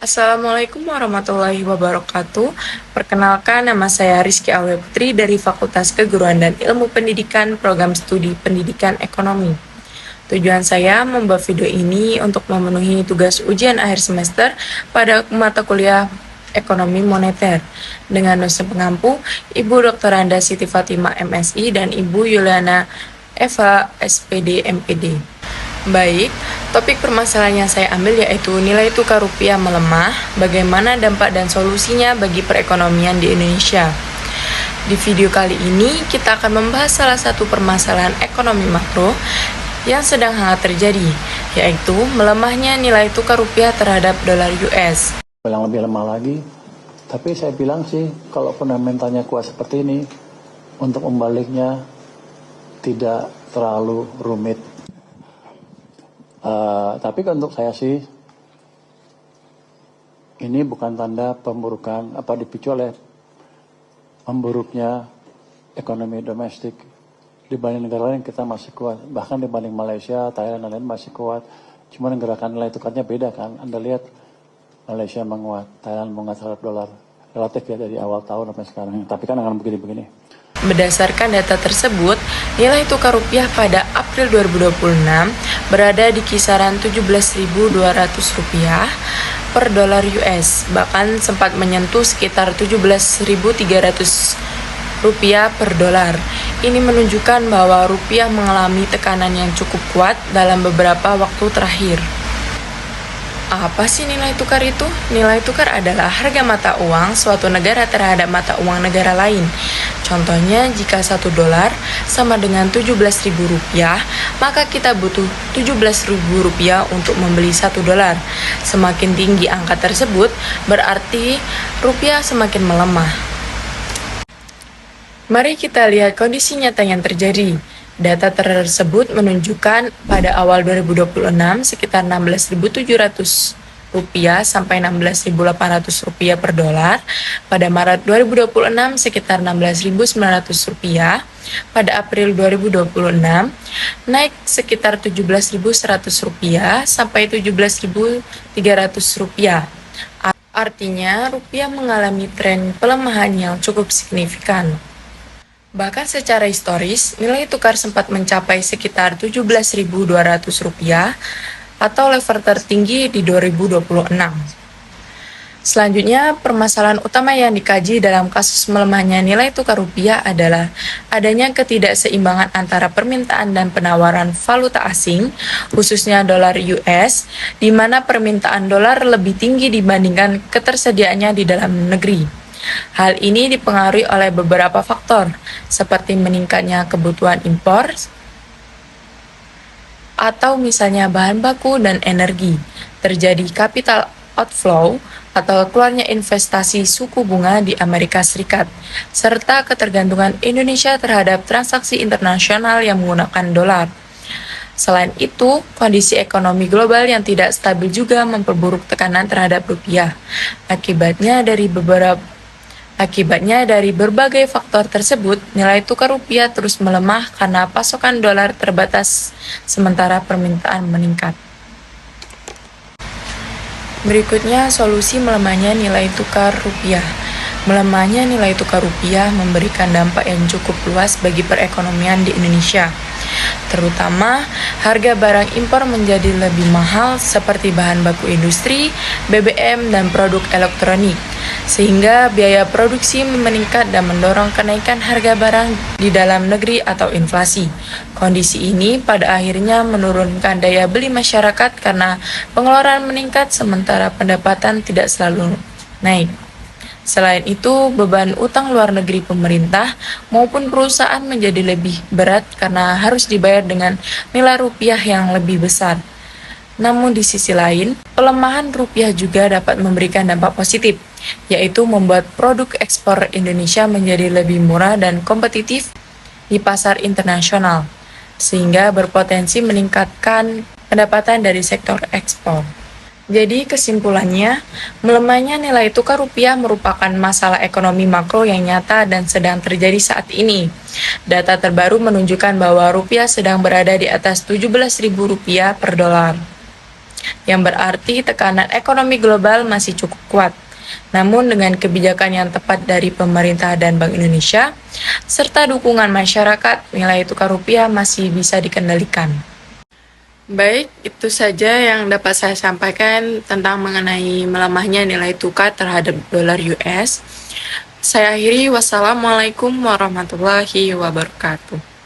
Assalamualaikum warahmatullahi wabarakatuh. Perkenalkan, nama saya Rizky Awe Putri dari Fakultas Keguruan dan Ilmu Pendidikan Program Studi Pendidikan Ekonomi. Tujuan saya membuat video ini untuk memenuhi tugas ujian akhir semester pada mata kuliah Ekonomi Moneter dengan dosen pengampu Ibu Dr. Anda Siti Fatimah MSI dan Ibu Yuliana Eva SPD MPD. Baik, topik permasalahan yang saya ambil yaitu nilai tukar rupiah melemah, bagaimana dampak dan solusinya bagi perekonomian di Indonesia. Di video kali ini kita akan membahas salah satu permasalahan ekonomi makro yang sedang hangat terjadi, yaitu melemahnya nilai tukar rupiah terhadap dolar US. Bilang lebih lemah lagi, tapi saya bilang sih kalau fundamentalnya kuat seperti ini, untuk membaliknya tidak terlalu rumit. Tapi untuk saya sih ini bukan tanda pemburukan dipicu oleh memburuknya ekonomi domestik. Dibanding negara lain kita masih kuat, bahkan dibanding Malaysia, Thailand dan lain masih kuat. Cuma gerakan nilai tukarnya beda kan. Anda lihat Malaysia menguat, Thailand menguat terhadap dolar relatif ya dari awal tahun sampai sekarang. Tapi kan akan begini-begini. Berdasarkan data tersebut, nilai tukar rupiah pada April 2026 berada di kisaran Rp17.200 per dolar US, bahkan sempat menyentuh sekitar Rp17.300 per dolar. Ini menunjukkan bahwa rupiah mengalami tekanan yang cukup kuat dalam beberapa waktu terakhir. Apa sih nilai tukar itu? Nilai tukar adalah harga mata uang suatu negara terhadap mata uang negara lain. Contohnya, jika $1 sama dengan Rp17.000, maka kita butuh Rp17.000 untuk membeli $1. Semakin tinggi angka tersebut, berarti rupiah semakin melemah. Mari kita lihat kondisi nyata yang terjadi. Data tersebut menunjukkan pada awal 2026 sekitar Rp16.700 sampai Rp16.800 per dolar. Pada Maret 2026 sekitar Rp16.900. Pada April 2026 naik sekitar Rp17.100 sampai Rp17.300. Artinya rupiah mengalami tren pelemahan yang cukup signifikan. Bahkan secara historis, nilai tukar sempat mencapai sekitar Rp17.200 atau level tertinggi di 2026. Selanjutnya, permasalahan utama yang dikaji dalam kasus melemahnya nilai tukar rupiah adalah adanya ketidakseimbangan antara permintaan dan penawaran valuta asing, khususnya dolar US, di mana permintaan dolar lebih tinggi dibandingkan ketersediaannya di dalam negeri. Hal ini dipengaruhi oleh beberapa faktor, seperti meningkatnya kebutuhan impor, atau misalnya bahan baku dan energi, terjadi capital outflow atau keluarnya investasi suku bunga di Amerika Serikat, serta ketergantungan Indonesia terhadap transaksi internasional yang menggunakan dolar. Selain itu, kondisi ekonomi global yang tidak stabil juga memperburuk tekanan terhadap rupiah. Akibatnya dari berbagai faktor tersebut, nilai tukar rupiah terus melemah karena pasokan dolar terbatas sementara permintaan meningkat. Berikutnya, solusi melemahnya nilai tukar rupiah. Melemahnya nilai tukar rupiah memberikan dampak yang cukup luas bagi perekonomian di Indonesia. Terutama, harga barang impor menjadi lebih mahal seperti bahan baku industri, BBM, dan produk elektronik, sehingga biaya produksi meningkat dan mendorong kenaikan harga barang di dalam negeri atau inflasi. Kondisi ini pada akhirnya menurunkan daya beli masyarakat karena pengeluaran meningkat sementara pendapatan tidak selalu naik. Selain itu, beban utang luar negeri pemerintah maupun perusahaan menjadi lebih berat karena harus dibayar dengan nilai rupiah yang lebih besar. Namun di sisi lain, pelemahan rupiah juga dapat memberikan dampak positif, yaitu membuat produk ekspor Indonesia menjadi lebih murah dan kompetitif di pasar internasional, sehingga berpotensi meningkatkan pendapatan dari sektor ekspor. Jadi kesimpulannya, melemahnya nilai tukar rupiah merupakan masalah ekonomi makro yang nyata dan sedang terjadi saat ini. Data terbaru menunjukkan bahwa rupiah sedang berada di atas Rp17.000 per dolar. yang berarti tekanan ekonomi global masih cukup kuat. Namun dengan kebijakan yang tepat dari pemerintah dan Bank Indonesia, serta dukungan masyarakat, nilai tukar rupiah masih bisa dikendalikan. Baik, itu saja yang dapat saya sampaikan tentang mengenai melemahnya nilai tukar terhadap dolar US. Saya akhiri, wassalamualaikum warahmatullahi wabarakatuh.